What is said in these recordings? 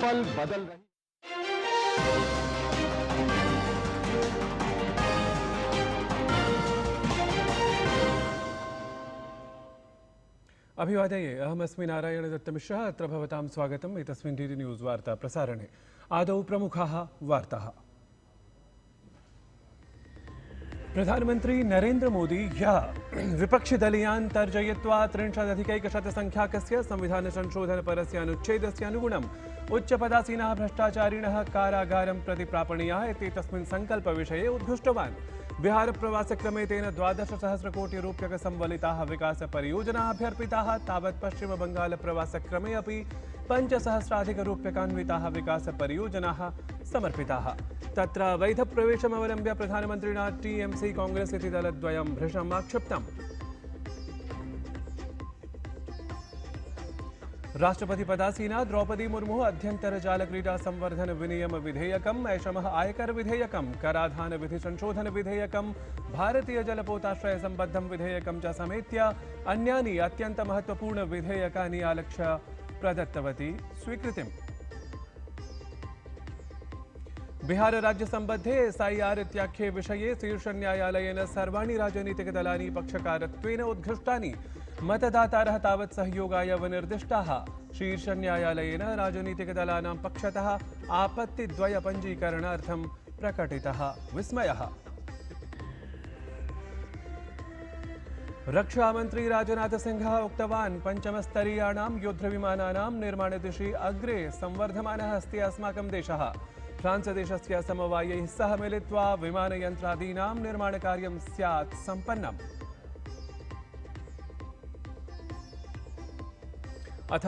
पल बदल रही। अभिवादये अहमस्मि नारायण दत्तमिश्रः अत्र भवतां स्वागतम् एतस्मिन् डीडी न्यूज़ वार्ता प्रसारणे आदौ प्रमुखाः वार्ताः। प्रधानमंत्री नरेंद्र मोदी ह्यः विपक्षिदलीयान् तर्जयित्वा 30+1संख्याकस्य संविधानसंशोधनपरस्य अनुच्छेदस्य अनुगुणम् उच्चपदासीनः भ्रष्टाचारिणः कारागारं प्रति प्रापणीयाः इति तस्मिन् सङ्कल्पविषये उद्घुष्टवान्। बिहारप्रवासक्रमे तेन 12,000,000,000-रूप्यकसंवलिताः विकासपरियोजनाः अभ्यर्पिताः। तावत् पश्चिमबङ्गालप्रवासक्रमे अपि 5,000,000-रूप्यकान्विताः विकासपरियोजनाः समर्पिताः। तत्र वैधप्रवेशमवलम्ब्य प्रधानमन्त्रिणा टीएमसी कांग्रेस इति दलद्वयं भृशम् आक्षिप्तम्। राष्ट्रपतिपदासीना द्रौपदी मुर्मु अध्यन्तरजालक्रीडा संवर्धन विनियम विधेयकम् ऐषमः आयकर विधेयकम् कराधान विधि संशोधन विधेयकम् भारतीय जलपोताश्रय संबद्धं विधेयकं च समेत्य अन्यानि अत्यन्त महत्वपूर्ण विधेयकानि आलक्ष्य प्रदत्तवती स्वीकृतिम्। बिहार राज्य संबद्धे एसआईआर इत्याख्ये विषये शीर्षन्यायालयेन सर्वाणि राजनीतिकदलानि पक्षकारत्वेन उद्घृष्टानि। मतदातारः तावत् सहयोगाय विनिर्दिष्टाः। शीर्षन्यायालयेन राजनीतिकदलानां पक्षतः आपत्तिद्वय पञ्जीकरणार्थं प्रकटितः विस्मयः। रक्षामन्त्री राजनाथ सिंहः उक्तवान् पञ्चमस्तरीयाणां युद्धविमानानां निर्माणदिशि अग्रे संवर्धमानः अस्ति अस्माकं देशः। फ्रांसदेशस्य समवायैः सह मिलित्वा विमानयन्त्रादीनां निर्माणकार्यं स्यात् सम्पन्नम्। अथ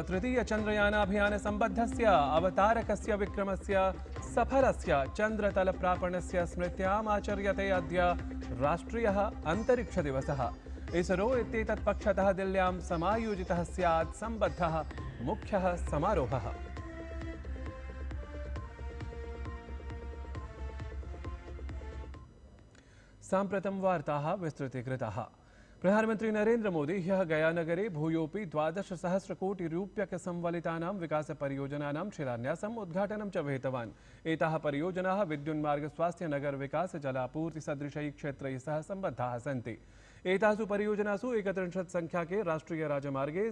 तृतीयचन्द्रयानाभियानसम्बद्धस्य अवतारकस्य विक्रमस्य सफलस्य चन्द्रतलप्रापणस्य स्मृत्याम् आचर्यते अद्य राष्ट्रियः अन्तरिक्षदिवसः। इसरो इत्येतत् पक्षतः दिल्ल्यां समायोजितः स्यात् सम्बद्धः मुख्यः समारोहः। साम्प्रतं वार्ताः विस्तृतीकृताः। प्रधानमंत्री नरेंद्र मोदी ह्यः गयानगरे भूयोपि 12,000,000,000-रूप्यकसंवलितानां विकासपरियोजनानां शिलान्यासम् उद्घाटनं च विहितवान्। एताः परियोजनाः विद्युन्मार्ग स्वास्थ्य नगर विकास जलापूर्ति सदृशैः क्षेत्रैः सह सम्बद्धाः सन्ति। एतासु परियोजनासु 31 संख्याके राष्ट्रीय राजमार्गे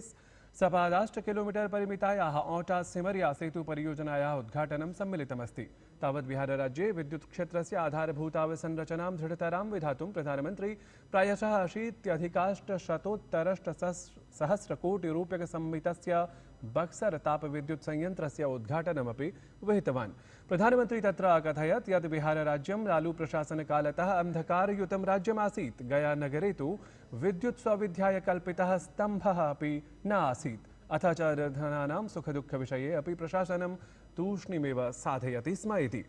7.8 किलोमीटर परिमितायाः औटा सिमरिया सेतु परियोजनायाः उद्घाटनं सम्मिलितमस्ति। तावत् बिहारराज्ये विद्युत् क्षेत्रस्य आधारभूतावसंरचनां दृढतरां विधातुं प्रधानमन्त्री प्रायशः 80,000,000-सहस्रकोटिरूप्यकसंमितस्य बक्सर तापविद्युत् संयन्त्रस्य उद्घाटनमपि विहितवान्। प्रधानमन्त्री तत्र अकथयत् यत् बिहारराज्यं लालू प्रशासनकालतः अन्धकारयुतं राज्यमासीत्। गयानगरे तु विद्युत् सौविध्याय कल्पितः स्तम्भः अपि न आसीत्। अथ च निर्धनानां सुखदुःखविषये अपि प्रशासनं तूष्णीमेव साधयति स्म इति।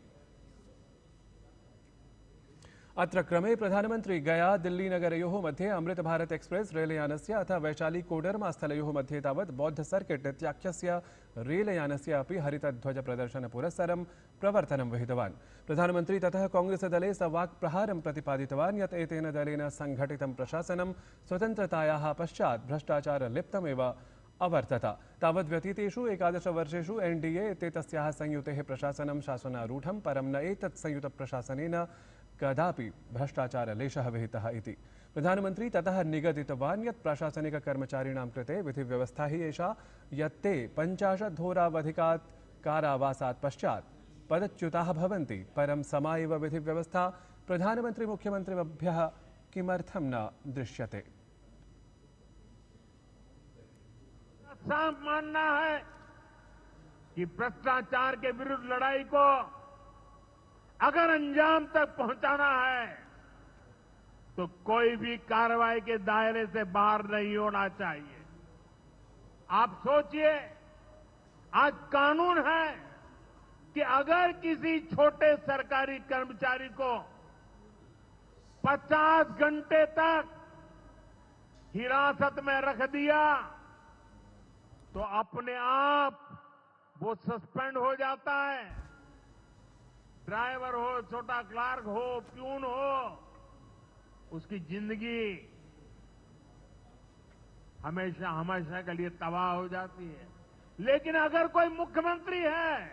अत्र क्रमे प्रधानमन्त्री गया दिल्लीनगरयोः मध्ये अमृत भारत एक्सप्रेस रेलयानस्य अथ वैशाली कोडरमा स्थलयोः मध्ये तावत् बौद्ध सर्किट इत्याख्यस्य रेलयानस्य अपि हरितध्वजप्रदर्शनपुरस्सरं प्रवर्तनं विहितवान्। प्रधानमन्त्री ततः कांग्रेसदले सवाक्प्रहारं प्रतिपादितवान् यत् एतेन दलेन सङ्घटितं प्रशासनं स्वतन्त्रतायाः पश्चात् भ्रष्टाचारलिप्तमेव अवर्तत। तावत् व्यतीतेषु 11 वर्षेषु एनडीए इत्येतस्याः संयुतेः प्रशासनं शासनारूढं परं न एतत् संयुतप्रशासनेन कदापि भ्रष्टाचारलेशः विहितः इति। प्रधानमन्त्री ततः निगदितवान् यत् प्रशासनिककर्मचारिणां कृते विधिव्यवस्था हि एषा यत्ते 50 होरावधिकात् कारावासात् पश्चात् पदच्युताः भवन्ति। परं समा एव विधिव्यवस्था प्रधानमन्त्री मुख्यमन्त्रिभ्यः किमर्थं न दृश्यते। साफ मानना है कि भ्रष्टाचार के विरुद्ध लड़ाई को अगर अंजाम तक पहुंचाना है तो कोई भी कार्रवाई के दायरे से बाहर नहीं होना चाहिए। आप सोचिए, आज कानून है कि अगर किसी छोटे सरकारी कर्मचारी को 50 घंटे तक हिरासत में रख दिया तो अपने आप वो सस्पेंड हो जाता है। ड्राइवर हो, छोटा क्लार्क हो, प्यून हो, उसकी जिंदगी हमेशा हमेशा के लिए तबाह हो जाती है। लेकिन अगर कोई मुख्यमंत्री है,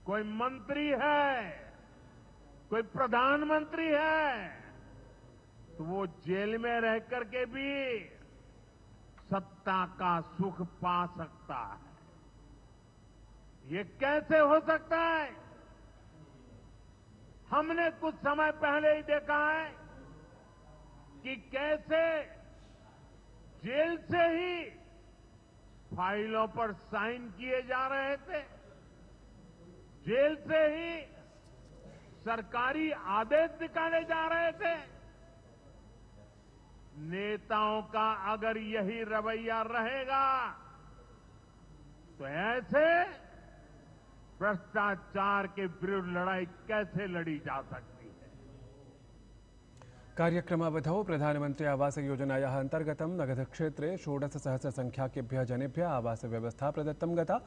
कोई मंत्री है, कोई प्रधानमंत्री है, तो वो जेल में रह करके भी सत्ता का सुख पा सकता है। ये कैसे हो सकता है? हमने कुछ समय पहले ही देखा है कि कैसे जेल से ही फाइलों पर साइन किए जा रहे थे, जेल से ही सरकारी आदेश निकाले जा रहे थे। नेताओं का अगर यही रवैया रहेगा तो ऐसे भ्रष्टाचार के विरुद्ध लड़ाई कैसे लड़ी जा सकती है? कार्यक्रमावधौ प्रधानमंत्री आवास योजनायाः अन्तर्गतं नगरक्षेत्रे 16,000-संख्याकेभ्यः जनेभ्यः आवासव्यवस्था प्रदत्तं गता।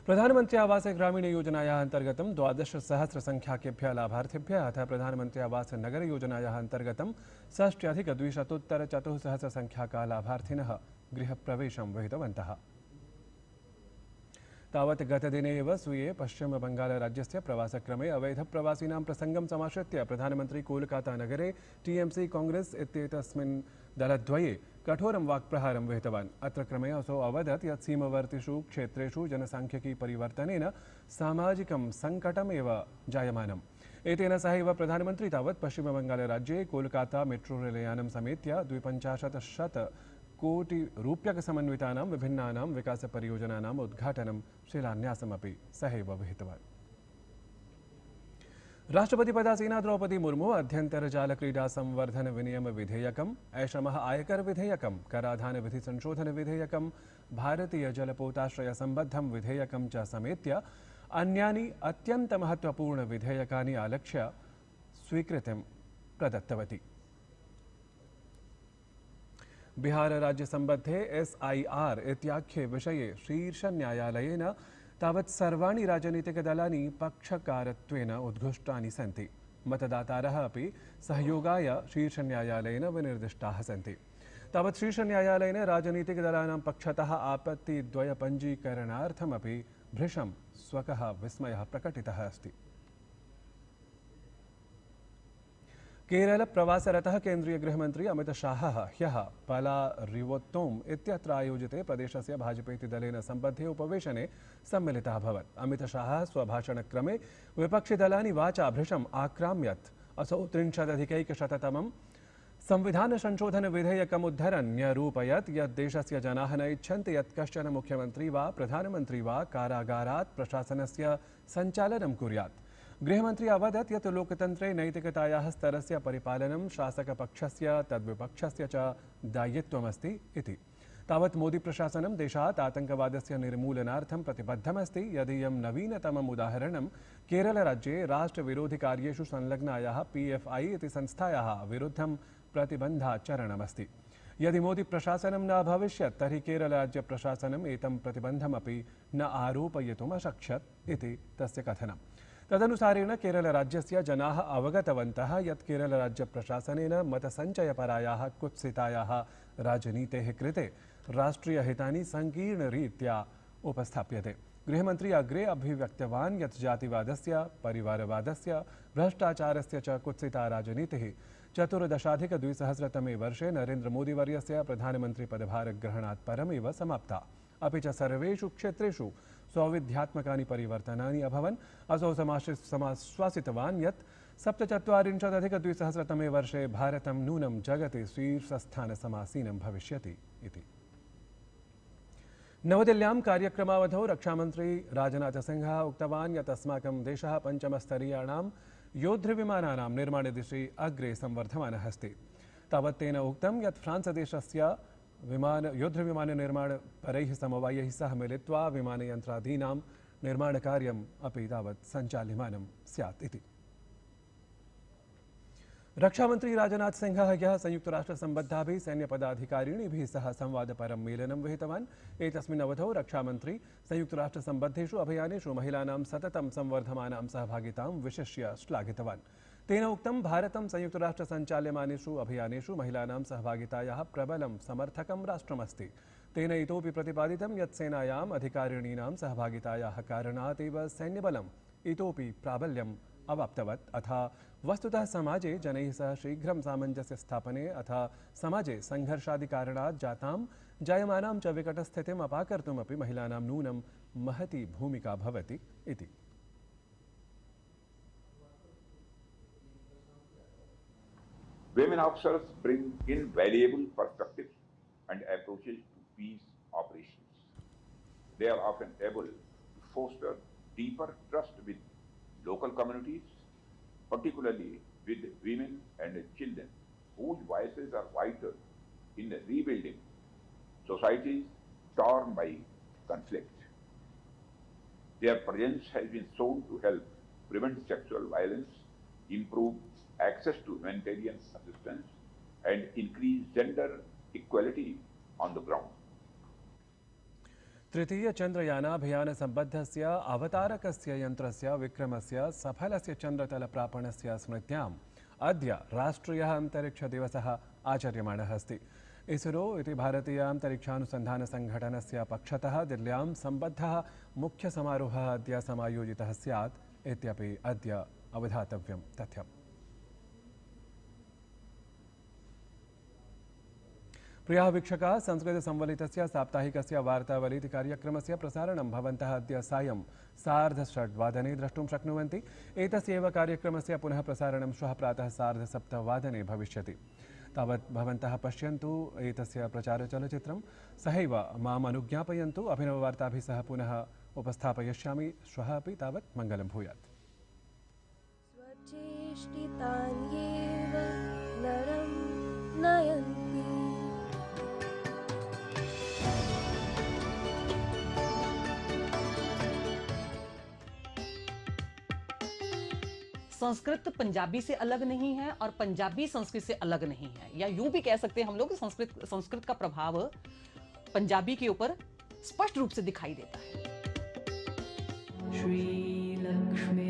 प्रधानमंत्री आवास ग्रामीण योजनायाः अन्तर्गतं 12,000-संख्याकेभ्यः लाभार्थिभ्यः अथ प्रधानमंत्री आवास नगर योजनायाः अन्तर्गतं 6,200,400-संख्याकाः लाभार्थिनः गृहप्रवेशं विहितवन्तः। तावत् गतदिने एव स्वीये पश्चिमबंगालराज्यस्य प्रवासक्रमे अवैधप्रवासिनां प्रसङ्गं समाश्रित्य प्रधानमंत्री कोलकातानगरे टीएमसी कांग्रेस इत्येतस्मिन् दलद्वये कठोरं वाक्प्रहारं विहितवान्। अत्र क्रमे असौ अवदत् यत् सीमवर्तिषु क्षेत्रेषु जनसाङ्ख्यिकी परिवर्तनेन सामाजिकं सङ्कटमेव जायमानम्। एतेन सहैव प्रधानमंत्री तावत् पश्चिमबंगालराज्ये कोलकाता मेट्रो रेलयानं समेत्य 52 कोटि रूप्यकसमन्वितानां विभिन्नानां विकासपरियोजनानाम् उद्घाटनं शिलान्यासमपि सहैव विहितवान्। राष्ट्रपतिपदासीना द्रौपदी मुर्मू अध्यन्तर्जालक्रीडा संवर्धन विनियम विधेयकम्, ऐषमः आयकर विधेयकं, कराधान विधि संशोधन विधेयकं, भारतीय जलपोताश्रय संबद्धं विधेयकं च समेत्य अन्यानि अत्यन्तमहत्त्वपूर्ण विधेयकानि आलक्ष्य स्वीकृतिं प्रदत्तवती। बिहार राज्य संबद्धे SIR इत्याख्ये विषये शीर्षन्यायालयेन तावत् सर्वाणि राजनीतिकदलानि पक्षकारत्वेन उद्घुष्टानि सन्ति। मतदातारः अपि सहयोगाय शीर्षन्यायालयेन विनिर्दिष्टाः सन्ति। तावत् शीर्षन्यायालयेन राजनीतिकदलानां पक्षतः आपत्तिद्वयपञ्जीकरणार्थमपि भृशं स्वकः विस्मयः प्रकटितः अस्ति। केरल प्रवासरतः केन्द्रीय गृहमन्त्री अमित शाहः ह्यः पलारिवोत्तोम् इत्यत्र आयोजिते प्रदेशस्य भाजपेति दलेन सम्बद्धे उपवेशने सम्मिलितः अभवत्। अमित शाहः स्वभाषणक्रमे विपक्षिदलानि वाचा भृशम् आक्राम्यत्। असौ 30-अधिकैकशततमं संविधानसंशोधन विधेयकम् उद्धरन् न्यरूपयत् यत् देशस्य जनाः न इच्छन्ति यत् कश्चन मुख्यमन्त्री वा प्रधानमन्त्री वा कारागारात् प्रशासनस्य सञ्चालनं कुर्यात्। गृहमन्त्री अवदत् यत् लोकतन्त्रे नैतिकतायाः स्तरस्य परिपालनं शासकपक्षस्य तद्विपक्षस्य च दायित्वमस्ति इति। तावत् मोदी प्रशासनं देशात् आतङ्कवादस्य निर्मूलनार्थं प्रतिबद्धमस्ति। यदीयं नवीनतमम् उदाहरणं केरलराज्ये राष्ट्रविरोधिकार्येषु संलग्नायाः PFI इति संस्थायाः विरुद्धं प्रतिबन्धाचरणमस्ति। यदि मोदी प्रशासनं न भविष्यत् तर्हि केरलराज्य प्रशासनम् एतं प्रतिबन्धमपि न आरोपयितुम् अशक्ष्यत् इति तस्य कथनम्। तदनुसारेण केरलराज्यस्य जनाः अवगतवन्तः यत् केरलराज्यप्रशासनेन मतसञ्चयपरायाः कुत्सितायाः राजनीतेः कृते राष्ट्रियहितानि सङ्कीर्णरीत्या उपस्थाप्यते। गृहमन्त्री अग्रे अभिव्यक्तवान् यत् जातिवादस्य, परिवारवादस्य, भ्रष्टाचारस्य च कुत्सिता राजनीतिः 14-2000 वर्षे नरेन्द्रमोदीवर्यस्य प्रधानमन्त्रिपदभारग्रहणात् परमेव समाप्ता। अपि च सर्वेषु क्षेत्रेषु सौविध्यात्मकानि परिवर्तनानि अभवन्। असौ समाश्वासितवान् यत् 47-अधिक-2000 वर्षे भारतं नूनं जगति शीर्षस्थानसमासीनं भविष्यति इति। नवदिल्ल्यां कार्यक्रमावधौ रक्षामन्त्री राजनाथसिंहः उक्तवान् यत् अस्माकं देशः पञ्चमस्तरीयाणां योद्धविमानानां निर्माणदिशि अग्रे संवर्धमानः अस्ति। तावत् तेन उक्तं यत् फ्रांसदेशस्य युद्धविमाननिर्माणपरैः समवायैः सह मिलित्वा विमानयन्त्रादीनां निर्माणकार्यम् अपि तावत् सञ्चाल्यमानं स्यात् इति। रक्षामन्त्री राजनाथ सिंहः ह्यः संयुक्तराष्ट्रसम्बद्धाभिः सैन्यपदाधिकारिणीभिः सह संवादपरं मेलनं विहितवान्। एतस्मिन् अवधौ रक्षामन्त्री संयुक्तराष्ट्रसम्बद्धेषु अभियानेषु महिलानां सततं संवर्धमानां सहभागितां विशिष्य श्लाघितवान्। तेन उक्तं भारतं संयुक्तराष्ट्रसञ्चाल्यमानेषु अभियानेषु महिलानां सहभागितायाः प्रबलं समर्थकं राष्ट्रमस्ति। तेन इतोपि प्रतिपादितं यत् सेनायाम् अधिकारिणीनां सहभागितायाः कारणात् एव सैन्यबलम् इतोपि प्राबल्यम् अवाप्तवत् अथ वस्तुतः समाजे जनैः सह शीघ्रं सामञ्जस्य स्थापने अथ समाजे संघर्षादिकारणात् जातां जायमानां च विकटस्थितिम् अपाकर्तुमपि महिलानां नूनं महती भूमिका भवति इति। Women officers bring invaluable perspectives and approaches to peace operations. They are often able to foster deeper trust with local communities, particularly with women and children, whose voices are vital in rebuilding societies torn by conflict. Their presence has been shown to help prevent sexual violence, improve access to humanitarian assistance, and increase gender equality on the ground. तृतीय चंद्रयानाभियान संबद्धस्य अवतारकस्य यंत्रस्य विक्रमस्य सफलस्य चंद्रतलप्रापणस्य स्मृत्याम् अद्य राष्ट्रियः अन्तरिक्षदिवसः आचर्यमाणः अस्ति। इसरो इति भारतीय अन्तरिक्षानुसन्धानसङ्घटनस्य पक्षतः दिल्ल्यां सम्बद्धः मुख्यसमारोहः अद्य समायोजितः स्यात् इत्यपि अद्य अवधातव्यं तथ्यम्। प्रियाः वीक्षकाः, संस्कृतसंवलितस्य साप्ताहिकस्य वार्तावलीति कार्यक्रमस्य प्रसारणं भवन्तः अद्य सायं 6:30 द्रष्टुं शक्नुवन्ति। एतस्यैव कार्यक्रमस्य पुनः प्रसारणं श्वः प्रातः 7:30 भविष्यति। तावत् भवन्तः पश्यन्तु एतस्य प्रचारचलच्चित्रं, सहैव माम् अनुज्ञापयन्तु। अभिनववार्ताभिः सह पुनः उपस्थापयिष्यामि श्वः अपि। तावत् मङ्गलं भूयात्। स्वचेष्टितान्येव नरं नयन्ति। संस्कृत पंजाबी से अलग नहीं है और पंजाबी संस्कृत से अलग नहीं है, या यूं भी कह सकते हैं हम लोग संस्कृत का प्रभाव पंजाबी के ऊपर स्पष्ट रूप से दिखाई देता है। श्री लक्ष्मी